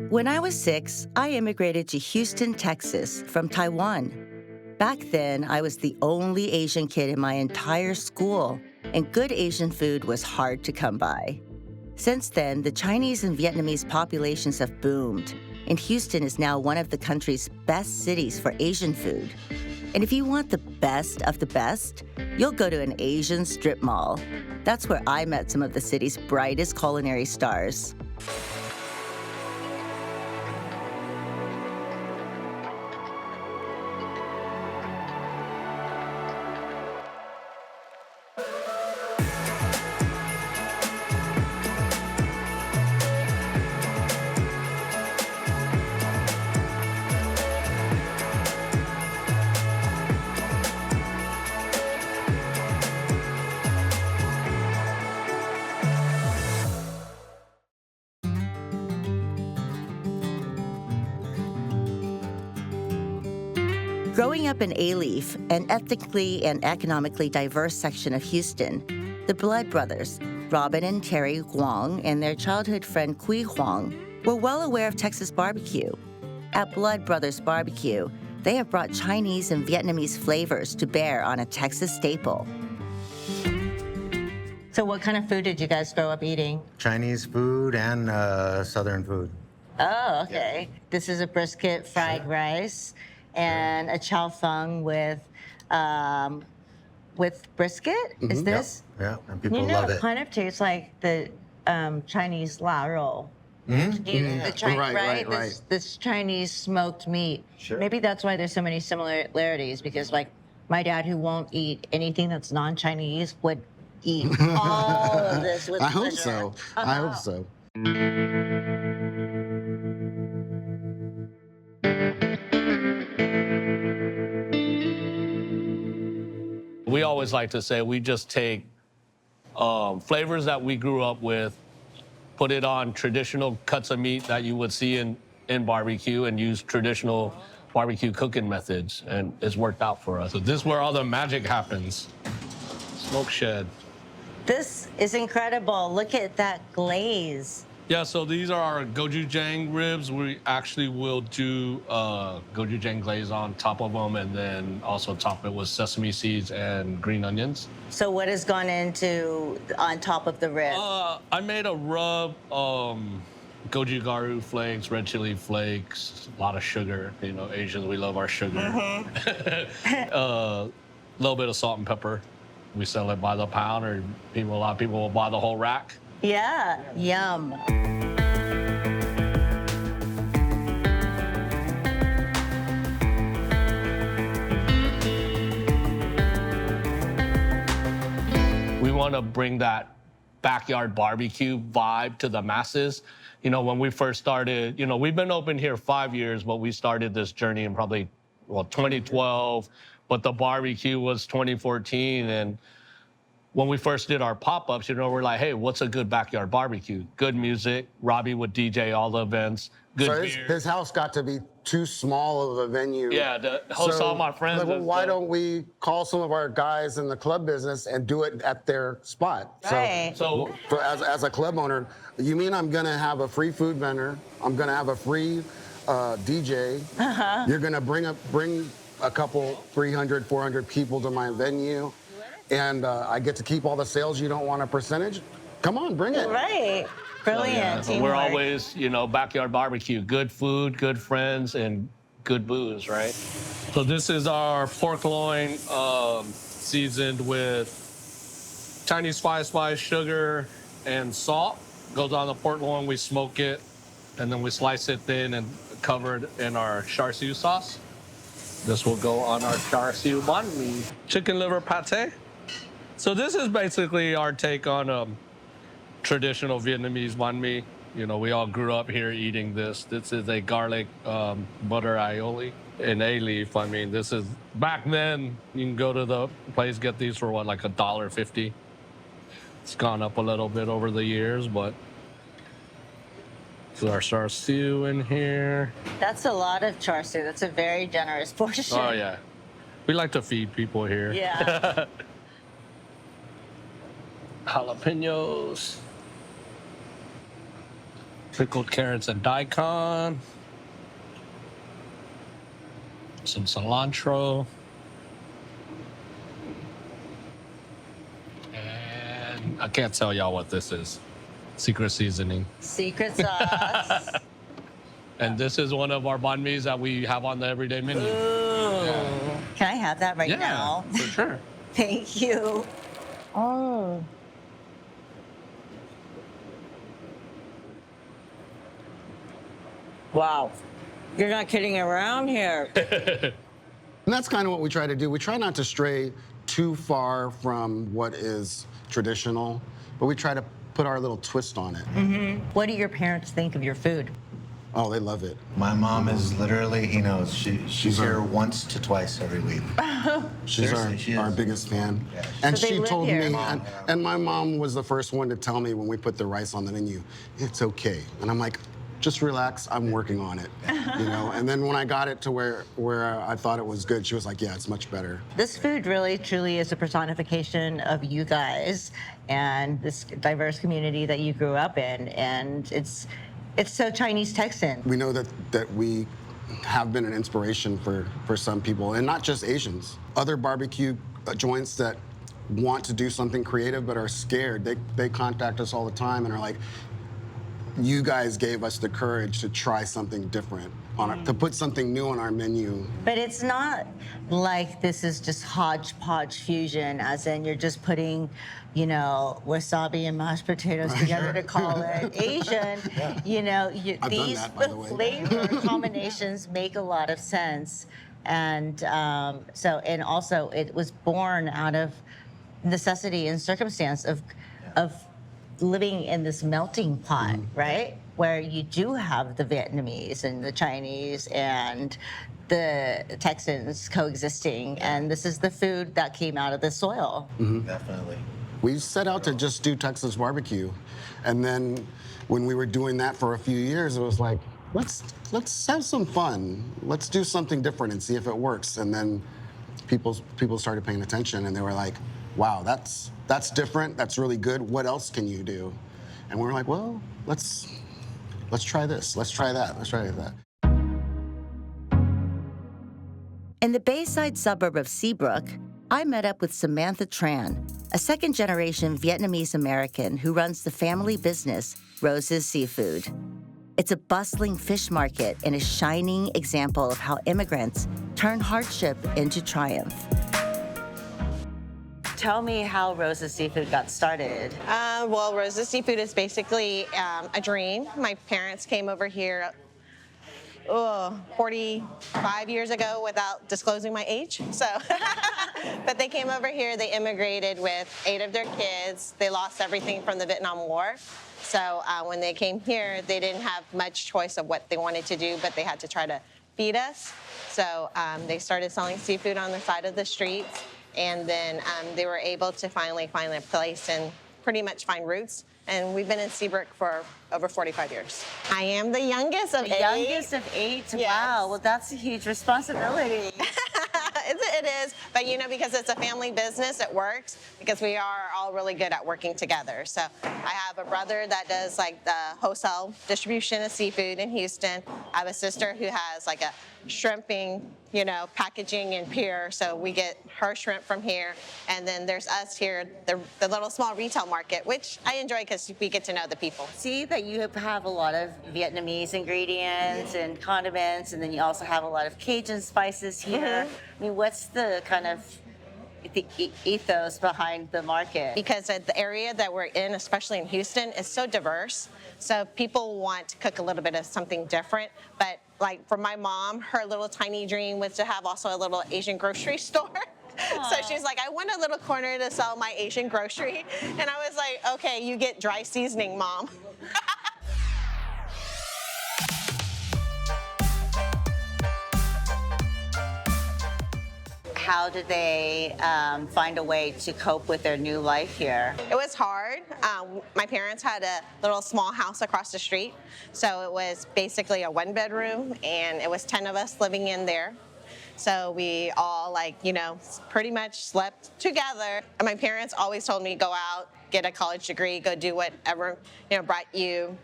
When I was 6, I immigrated to Houston, Texas from Taiwan. Back then, I was the only Asian kid in my entire school, and good Asian food was hard to come by. Since then, the Chinese and Vietnamese populations have boomed, and Houston is now one of the country's best cities for Asian food. And if you want the best of the best, you'll go to an Asian strip mall. That's where I met some of the city's brightest culinary stars. Growing up in A-Leaf, an ethnically and economically diverse section of Houston, the Blood brothers, Robin and Terry Huang, and their childhood friend Kui Huang, were well aware of Texas barbecue. At Blood Brothers BBQ, they have brought Chinese and Vietnamese flavors to bear on a Texas staple. So what kind of food did you guys grow up eating? Chinese food and Southern food. Oh, okay. This is a brisket fried rice and a chow fung with brisket. Mm-hmm. Is this? Yeah, and people love it. It kind of tastes like the Chinese la roll. Mm-hmm. This Chinese smoked meat. Sure. Maybe that's why there's so many similarities, because like my dad, who won't eat anything that's non-Chinese, would eat all of this with I pleasure. hope so. I hope so. We always like to say we just take flavors that we grew up with, put it on traditional cuts of meat that you would see in barbecue, and use traditional barbecue cooking methods, and it's worked out for us. So this is where all the magic happens. Smoke shed. This is incredible. Look at that glaze. Yeah, so these are our gochujang ribs. We actually will do gochujang glaze on top of them, and then also top it with sesame seeds and green onions. So what has gone into on top of the rib? I made a rub, goji garu flakes, red chili flakes, a lot of sugar. You know, Asians, we love our sugar. Mm-hmm. A little bit of salt and pepper. We sell it by the pound, or a lot of people will buy the whole rack. Yeah, yum. We want to bring that backyard barbecue vibe to the masses. You know, when we first started, you know, we've been open here 5 years, but we started this journey in probably, 2012, but the barbecue was 2014. And when we first did our pop-ups, you know, we're like, hey, what's a good backyard barbecue? Good music. Robbie would DJ all the events. Good So beer. his house got to be too small of a venue. Yeah, to host all my friends. Like, well, why don't we call some of our guys in the club business and do it at their spot? Right. So as a club owner, you mean I'm going to have a free food vendor? I'm going to have a free DJ. Uh-huh. You're going to bring a couple 300, 400 people to my venue, and I get to keep all the sales. You don't want a percentage? Come on, bring it. Right. Brilliant. So we're always, backyard barbecue, good food, good friends, and good booze, right? So this is our pork loin seasoned with Chinese spice, sugar, and salt. Goes on the pork loin, we smoke it, and then we slice it thin and cover it in our char siu sauce. This will go on our char siu banh mi. Chicken liver pate. So this is basically our take on traditional Vietnamese banh mi. You know, we all grew up here eating this. This is a garlic butter aioli in A-Leaf. I mean, this is, back then, you can go to the place, get these for what, like $1.50. It's gone up a little bit over the years, but this is our char siu in here. That's a lot of char siu. That's a very generous portion. Oh, yeah. We like to feed people here. Yeah. Jalapenos. Pickled carrots and daikon. Some cilantro. And I can't tell y'all what this is. Secret seasoning. Secret sauce. And this is one of our banh mi's that we have on the everyday menu. Ooh. Can I have that right Yeah, now? for sure. Thank you. Oh. Wow. You're not kidding around here. And that's kind of what we try to do. We try not to stray too far from what is traditional, but we try to put our little twist on it. What do your parents think of your food? Oh, they love it. My mom is literally, he knows, she's here once to twice every week. She's Seriously, she our is. biggest fan. Yeah. And So they she live told here? me, and my mom was the first one to tell me when we put the rice on the menu, it's okay. And I'm like, just relax, I'm working on it. You know. And then when I got it to where I thought it was good, she was like, yeah, it's much better. This food really, truly is a personification of you guys and this diverse community that you grew up in. And it's so Chinese Texan. We know that we have been an inspiration for some people, and not just Asians. Other barbecue joints that want to do something creative but are scared, they contact us all the time and are like, you guys gave us the courage to try something different, to put something new on our menu. But it's not like this is just hodgepodge fusion, as in you're just putting, wasabi and mashed potatoes together to call it Asian. I've done These that, by the way. flavor combinations make a lot of sense. And and also it was born out of necessity and circumstance of living in this melting pot, right? Where you do have the Vietnamese and the Chinese and the Texans coexisting, and this is the food that came out of the soil. Definitely. We set out to just do Texas barbecue, and then when we were doing that for a few years, it was like, let's have some fun. Let's do something different and see if it works. And then people started paying attention, and they were like, wow, that's different. That's really good. What else can you do? And we were like, well, let's try this. Let's try that. Let's try that. In the Bayside suburb of Seabrook, I met up with Samantha Tran, a second-generation Vietnamese American who runs the family business, Rose's Seafood. It's a bustling fish market and a shining example of how immigrants turn hardship into triumph. Tell me how Rose's Seafood got started. Well, Rose's Seafood is basically a dream. My parents came over here 45 years ago without disclosing my age. So, but they came over here, they immigrated with 8 of their kids. They lost everything from the Vietnam War. So when they came here, they didn't have much choice of what they wanted to do, but they had to try to feed us. So they started selling seafood on the side of the streets. And then they were able to finally find a place and pretty much find roots. And we've been in Seabrook for over 45 years. I am the youngest of 8. Youngest of 8? Yes. Wow, well, that's a huge responsibility. It is, but because it's a family business, it works because we are all really good at working together. So I have a brother that does like the wholesale distribution of seafood in Houston. I have a sister who has like a shrimping, packaging and pier. So we get her shrimp from here. And then there's us here, the little small retail market, which I enjoy because we get to know the people. See that you have a lot of Vietnamese ingredients and condiments, and then you also have a lot of Cajun spices here. I mean, what's the kind of the ethos behind the market? Because the area that we're in, especially in Houston, is so diverse. So people want to cook a little bit of something different. But like for my mom, her little tiny dream was to have also a little Asian grocery store. So she's like, I want a little corner to sell my Asian grocery. And I was like, okay, you get dry seasoning, Mom. How did they find a way to cope with their new life here? It was hard. My parents had a little small house across the street. So it was basically a 1-bedroom, and it was 10 of us living in there. So we all pretty much slept together. And my parents always told me, go out, get a college degree, go do whatever,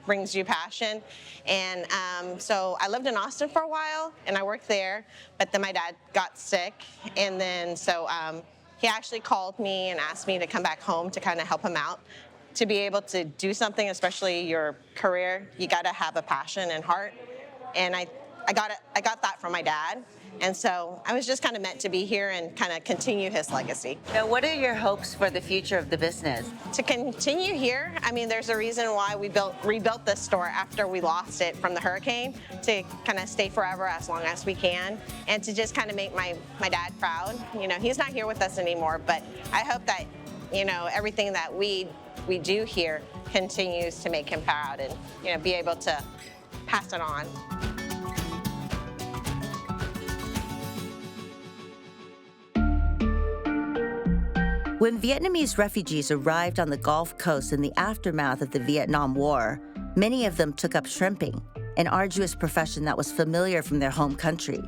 brings you passion. And so I lived in Austin for a while and I worked there, but then my dad got sick. And then he actually called me and asked me to come back home to kind of help him out. To be able to do something, especially your career, you got to have a passion and heart. And I got that from my dad. And so I was just kind of meant to be here and kind of continue his legacy. Now, what are your hopes for the future of the business? To continue here, I mean, there's a reason why we rebuilt this store after we lost it from the hurricane, to kind of stay forever as long as we can, and to just kind of make my dad proud. He's not here with us anymore, but I hope that, everything that we do here continues to make him proud and, be able to pass it on. When Vietnamese refugees arrived on the Gulf Coast in the aftermath of the Vietnam War, many of them took up shrimping, an arduous profession that was familiar from their home country.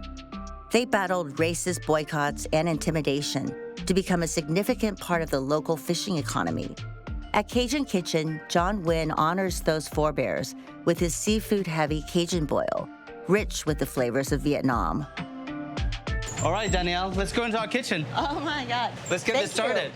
They battled racist boycotts and intimidation to become a significant part of the local fishing economy. At Cajun Kitchen, John Nguyen honors those forebears with his seafood-heavy Cajun boil, rich with the flavors of Vietnam. All right, Danielle, let's go into our kitchen. Oh my God. Let's get this started.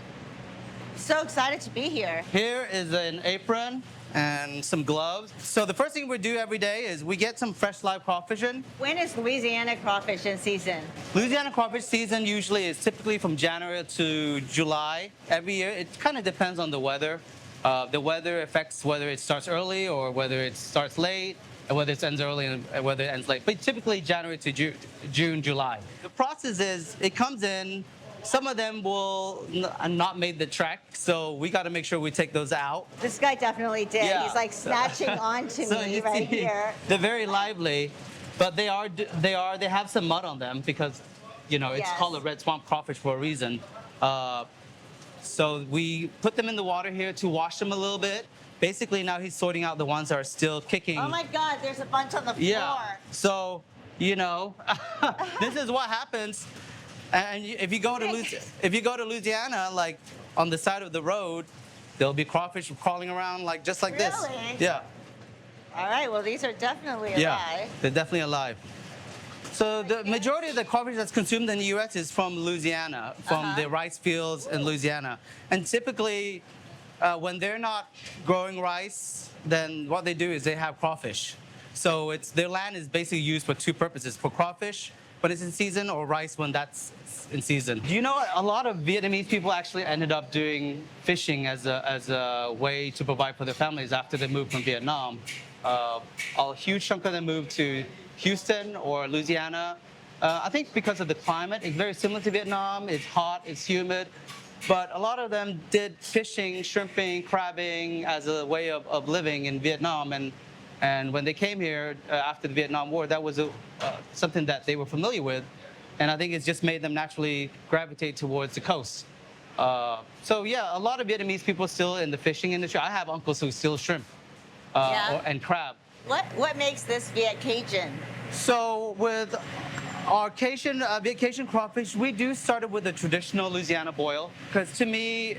So excited to be here. Here is an apron and some gloves. So the first thing we do every day is we get some fresh live crawfish in. When is Louisiana crawfish in season? Louisiana crawfish season usually is typically from January to July. Every year, it kind of depends on the weather. The weather affects whether it starts early or whether it starts late, and whether it ends early and whether it ends late. But typically January to June, July. The process is it comes in. Some of them will not make the trek, so we got to make sure we take those out. This guy definitely did. Yeah. He's like snatching onto So me you right see, here. They're very lively, but they have some mud on them because, it's Yes. called a red swamp crawfish for a reason. So we put them in the water here to wash them a little bit. Basically, now he's sorting out the ones that are still kicking. Oh my God, there's a bunch on the floor. Yeah. So, this is what happens. And if you go to Louisiana, like on the side of the road, there'll be crawfish crawling around just like this. Really? Yeah. All right, well, these are definitely alive. Yeah, they're definitely alive. So the majority of the crawfish that's consumed in the U.S. is from Louisiana, from the rice fields in Louisiana. And typically, when they're not growing rice, then what they do is they have crawfish. So their land is basically used for two purposes: for crawfish when it's in season, or rice when that's in season. Do you know what? A lot of Vietnamese people actually ended up doing fishing as a way to provide for their families after they moved from Vietnam. A huge chunk of them moved to Houston or Louisiana. I think because of the climate, it's very similar to Vietnam. It's hot, it's humid. But a lot of them did fishing, shrimping, crabbing as a way of living in Vietnam. And when they came here after the Vietnam War, that was something that they were familiar with. And I think it's just made them naturally gravitate towards the coast. So yeah, a lot of Vietnamese people still in the fishing industry. I have uncles who still shrimp and crab. What makes this Viet Cajun? So with our Viet Cajun crawfish, we do start it with a traditional Louisiana boil. Because to me,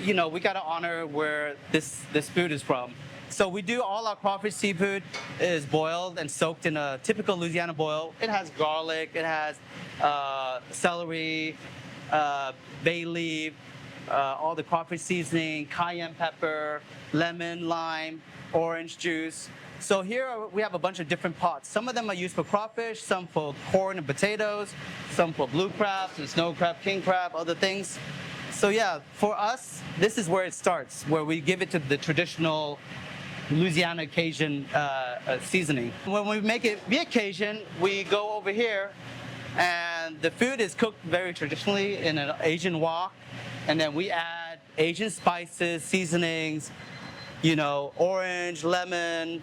we got to honor where this food is from. So we do all our crawfish seafood is boiled and soaked in a typical Louisiana boil. It has garlic, it has celery, bay leaf, all the crawfish seasoning, cayenne pepper, lemon, lime, orange juice. So here we have a bunch of different pots. Some of them are used for crawfish, some for corn and potatoes, some for blue crabs and snow crab, king crab, other things. So yeah, for us, this is where it starts, where we give it to the traditional Louisiana Cajun seasoning. When we make it Viet Cajun, we go over here, and the food is cooked very traditionally in an Asian wok, and then we add Asian spices, seasonings, orange, lemon,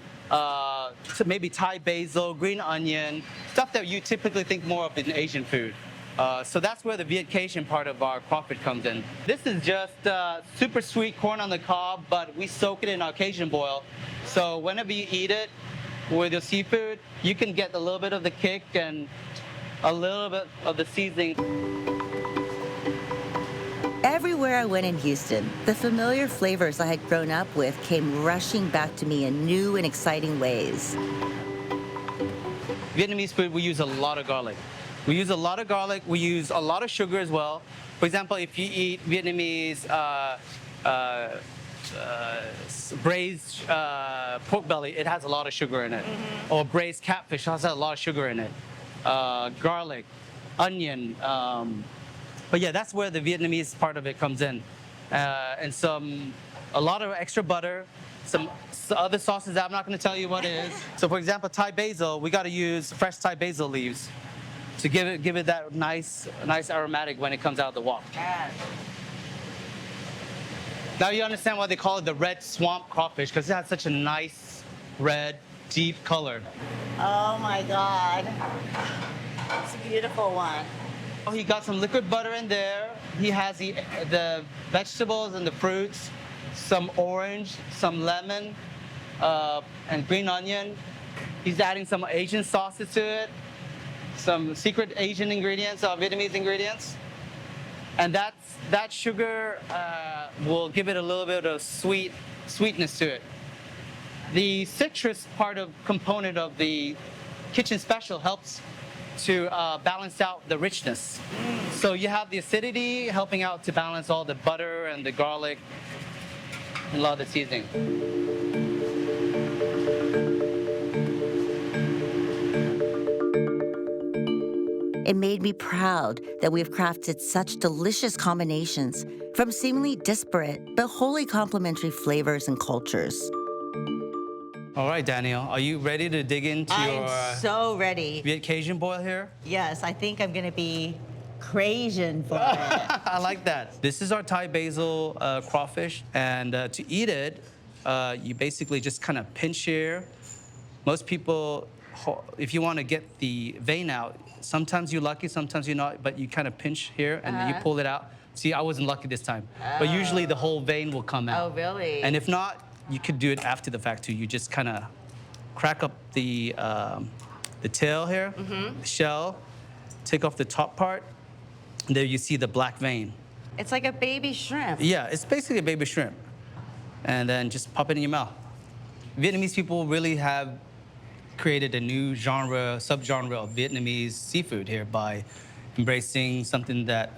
maybe Thai basil, green onion, stuff that you typically think more of in Asian food. So that's where the Viet Cajun part of our crawfish comes in. This is just super sweet corn on the cob, but we soak it in our Cajun boil. So whenever you eat it with your seafood, you can get a little bit of the kick and a little bit of the seasoning. Everywhere I went in Houston, the familiar flavors I had grown up with came rushing back to me in new and exciting ways. Vietnamese food, we use a lot of garlic. We use a lot of garlic. We use a lot of sugar as well. For example, if you eat Vietnamese braised pork belly, it has a lot of sugar in it. Or braised catfish has a lot of sugar in it. Garlic, onion. But yeah, that's where the Vietnamese part of it comes in. And a lot of extra butter, some other sauces that I'm not going to tell you what it is. So for example, Thai basil, we got to use fresh Thai basil leaves to give it that nice aromatic when it comes out of the wok. Now you understand why they call it the red swamp crawfish, because it has such a nice red, deep color. Oh my God. It's a beautiful one. Oh, he got some liquid butter in there. He has the vegetables and the fruits, some orange, some lemon, and green onion. He's adding some Asian sauces to it, some secret Asian ingredients, Vietnamese ingredients. And that sugar will give it a little bit of sweetness to it. The citrus component of the kitchen special helps to balance out the richness. So you have the acidity helping out to balance all the butter and the garlic and a lot of the seasoning. It made me proud that we have crafted such delicious combinations from seemingly disparate but wholly complementary flavors and cultures. All right, Daniel, are you ready to dig into your I'm so ready. Viet Cajun boil here? Yes, I think I'm going to be Cajun for it. I like that. This is our Thai basil crawfish, and to eat it, you basically just kind of pinch here. Most people, if you want to get the vein out, sometimes you're lucky, sometimes you're not, but you kind of pinch here and you pull it out. See, I wasn't lucky this time, but usually the whole vein will come out. Oh, really? And if not, you could do it after the fact too. You just kind of crack up the tail here, the shell, take off the top part, and there you see the black vein. It's like a baby shrimp. Yeah, it's basically a baby shrimp. And then just pop it in your mouth. Vietnamese people really have created a new subgenre of Vietnamese seafood here by embracing something that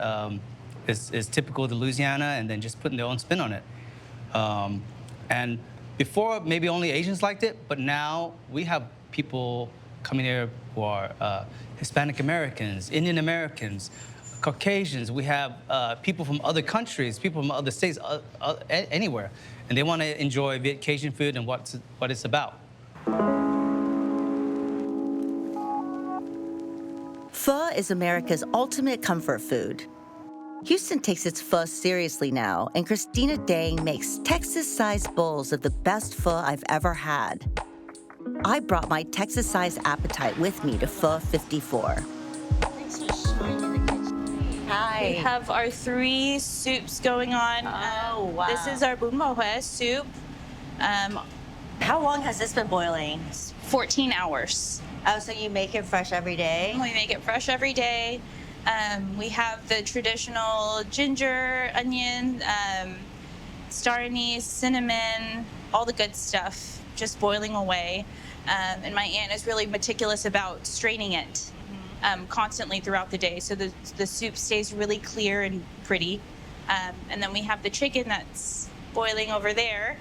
is typical to Louisiana and then just putting their own spin on it. And before, maybe only Asians liked it, but now we have people coming here who are Hispanic Americans, Indian Americans, Caucasians. We have people from other countries, people from other states, anywhere. And they want to enjoy Viet Cajun food and what it's about. Pho is America's ultimate comfort food. Houston takes its pho seriously now, and Christina Dang makes Texas-sized bowls of the best pho I've ever had. I brought my Texas-sized appetite with me to Pho 54. Hi. We have our 3 soups going on. Oh, wow. This is our bún bò Huế soup. How long has this been boiling? 14 hours. Oh, so you make it fresh every day? We make it fresh every day. We have the traditional ginger, onion, star anise, cinnamon, all the good stuff, just boiling away. And my aunt is really meticulous about straining it constantly throughout the day, so the soup stays really clear and pretty. And then we have the chicken that's boiling over there.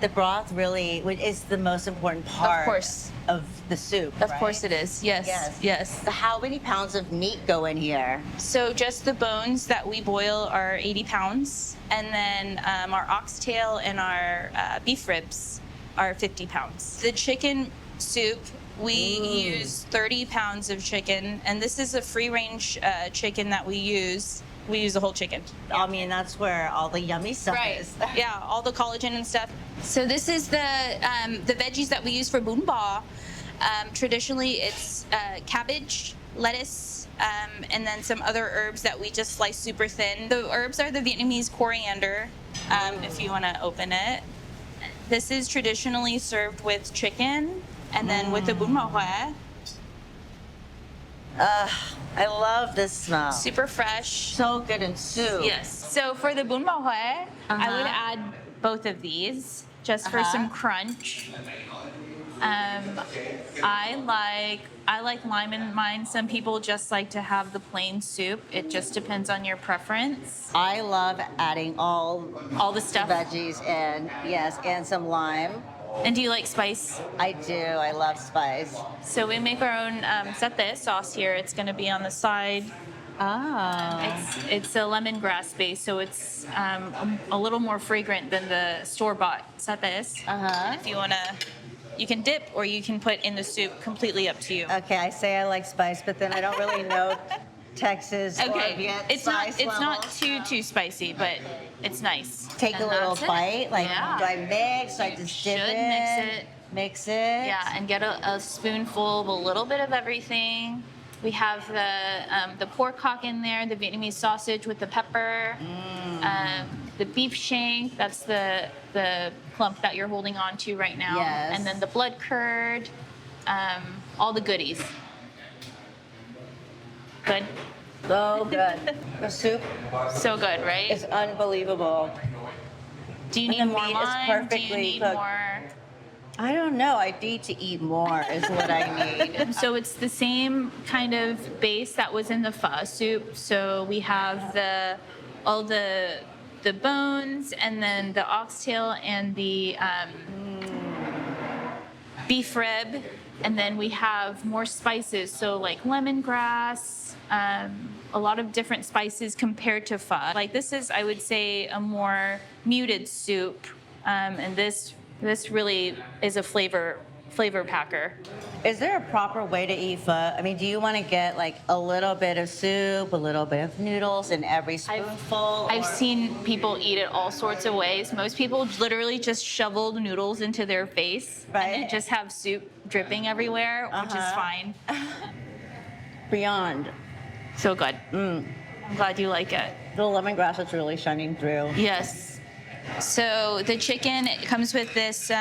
The broth really is the most important part Of course. of the soup, Of right? course it is, yes, yes. So how many pounds of meat go in here? So just the bones that we boil are 80 pounds, and then our oxtail and our beef ribs are 50 pounds. The chicken soup, we use 30 pounds of chicken, and this is a free-range chicken that we use. We use the whole chicken. I mean, that's where all the yummy stuff is. Yeah, all the collagen and stuff. So this is the veggies that we use for bún bò. Traditionally, it's cabbage, lettuce, and then some other herbs that we just slice super thin. The herbs are the Vietnamese coriander, if you want to open it. This is traditionally served with chicken, and then with the bún bò Huế. I love this smell. Super fresh. So good in soup. Yes. So for the bún bò Huế, I would add both of these just for some crunch. I like lime in mine. Some people just like to have the plain soup. It just depends on your preference. I love adding all the stuff. Veggies and yes, and some lime. And do you like spice? I do. I love spice. So we make our own satay sauce here. It's going to be on the side. It's a lemongrass base, so it's a little more fragrant than the store-bought satay. If you wanna, you can dip or you can put in the soup. Completely up to you. Okay, I say I like spice, but then I don't really know Texas or Viet it's spice not levels. too spicy, but it's nice. Take And a little that's it. bite. Like, Yeah. do I mix? Do I just dip should it? mix it. Mix it. Yeah, and get a spoonful of a little bit of everything. We have the pork hock in there, the Vietnamese sausage with the pepper, the beef shank. That's the clump that you're holding on to right now. Yes. And then the blood curd, all the goodies. Good. So good. The soup So good, right? is unbelievable. Do you and need the more meat is lime? Do you perfectly need cooked. more? I don't know. I need to eat more is what I need. So it's the same kind of base that was in the pho soup. So we have all the bones and then the oxtail and the beef rib, and then we have more spices. So like lemongrass, a lot of different spices compared to pho. Like this is, I would say, a more muted soup, and this really is a flavor packer. Is there a proper way to eat pho? I mean, do you want to get like a little bit of soup, a little bit of noodles in every spoonful? I've seen people eat it all sorts of ways. Most people literally just shovel the noodles into their face and then Right. just have soup dripping everywhere, which is fine. Beyond. So good. I'm glad you like it. The lemongrass is really shining through. Yes. So the chicken, it comes with this.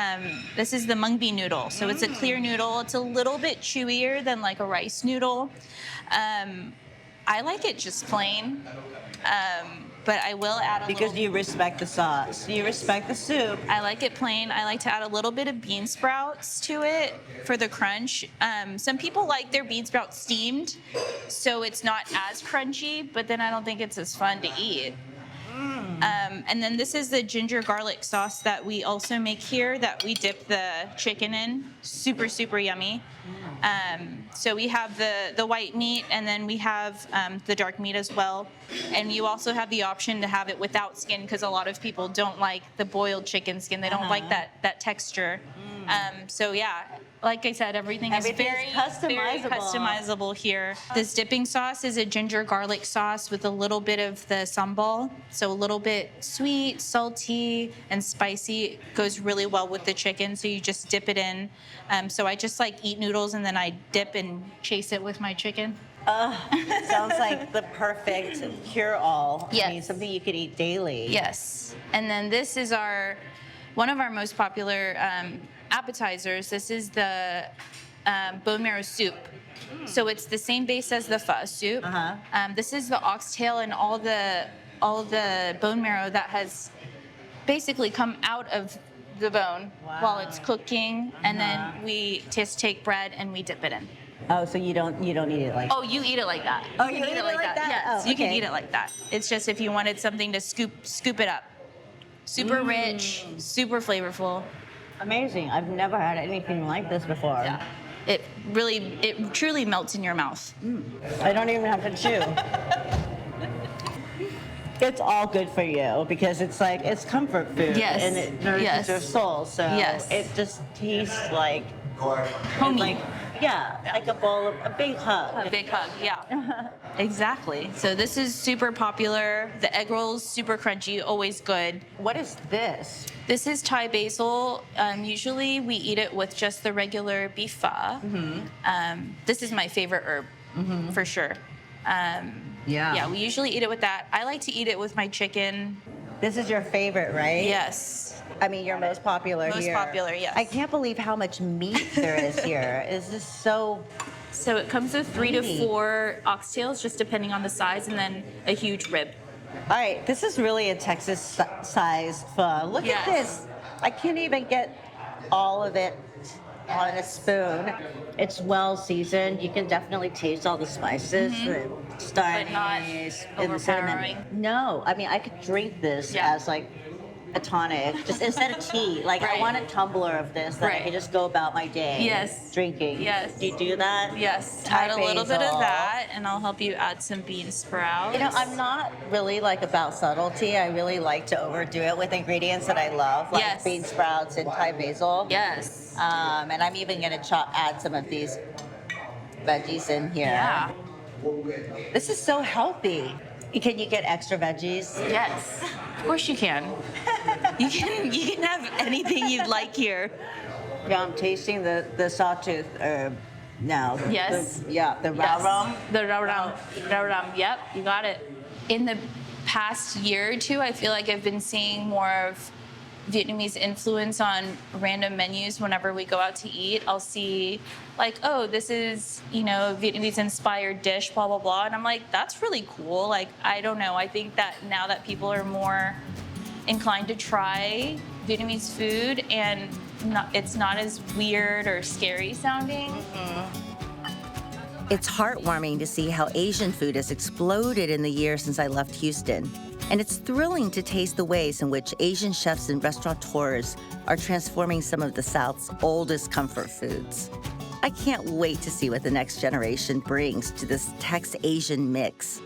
This is the mung bean noodle. So it's a clear noodle. It's a little bit chewier than like a rice noodle. I like it just plain, but I will add a Because little. you respect the sauce. You respect the soup. I like it plain. I like to add a little bit of bean sprouts to it for the crunch. Some people like their bean sprouts steamed, so it's not as crunchy, but then I don't think it's as fun to eat. And then this is the ginger garlic sauce that we also make here that we dip the chicken in. Super, super yummy. So we have the white meat, and then we have the dark meat as well. And you also have the option to have it without skin, because a lot of people don't like the boiled chicken skin. They don't like that texture. So yeah, like I said, everything is very customizable here. This dipping sauce is a ginger garlic sauce with a little bit of the sambal. So a little bit sweet, salty, and spicy. Goes really well with the chicken, so you just dip it in. So I just like eat noodles and then I dip and chase it with my chicken. Sounds like the perfect cure-all. Yes. I mean, something you could eat daily. Yes. And then this is one of our most popular appetizers. This is the bone marrow soup. So it's the same base as the pho soup. This is the oxtail and all the bone marrow that has basically come out of the bone while it's cooking, and then we just take bread and we dip it in. Oh, so you don't eat it like. Oh, you eat it like that. Oh, can you eat it like that? Yes, Oh, you can okay. eat it like that. It's just if you wanted something to scoop it up. Super rich, super flavorful. Amazing. I've never had anything like this before. Yeah. It truly melts in your mouth. I don't even have to chew. It's all good for you because it's comfort food. Yes. And it nourishes Yes. your soul. So Yes. it just tastes like Homey. like a big hug. A big hug, yeah. Exactly. So this is super popular. The egg rolls, super crunchy, always good. What is this? This is Thai basil. Usually we eat it with just the regular beef pho. This is my favorite herb, for sure. Yeah, we usually eat it with that. I like to eat it with my chicken. This is your favorite, right? Yes. I mean, your most popular Most here. popular, yes. I can't believe how much meat there is here. Is this so So it comes with 3 to Hey. 4 oxtails, just depending on the size, and then a huge rib. All right, this is really a Texas-sized pho. Look Yes. at this. I can't even get all of it on a spoon. It's well seasoned. You can definitely taste all the spices, the star But not anise, and the cinnamon. overpowering. No, I mean I could drink this Yeah. as like a tonic, just instead of tea. Like I Right. want a tumbler of this that I Right. can just go about my day. Yes. Drinking. Yes. Do you do that? Yes, Thai add a little bit of basil. that, and I'll help you add some bean sprouts. You know, I'm not really like about subtlety. I really like to overdo it with ingredients that I love, like Yes. bean sprouts and Thai basil. Yes. And I'm even gonna add some of these veggies in here. Yeah. This is so healthy. Can you get extra veggies? Yes. Of course you can. You can have anything you'd like here. Yeah, I'm tasting the sawtooth herb now. Yes. The Yes. raram. The raram. Yep, you got it. In the past year or two, I feel like I've been seeing more of Vietnamese influence on random menus whenever we go out to eat. I'll see like, oh, this is, Vietnamese inspired dish, blah, blah, blah. And I'm like, that's really cool. Like, I don't know. I think that now that people are more inclined to try Vietnamese food and it's not as weird or scary sounding. It's heartwarming to see how Asian food has exploded in the years since I left Houston. And it's thrilling to taste the ways in which Asian chefs and restaurateurs are transforming some of the South's oldest comfort foods. I can't wait to see what the next generation brings to this Tex-Asian mix.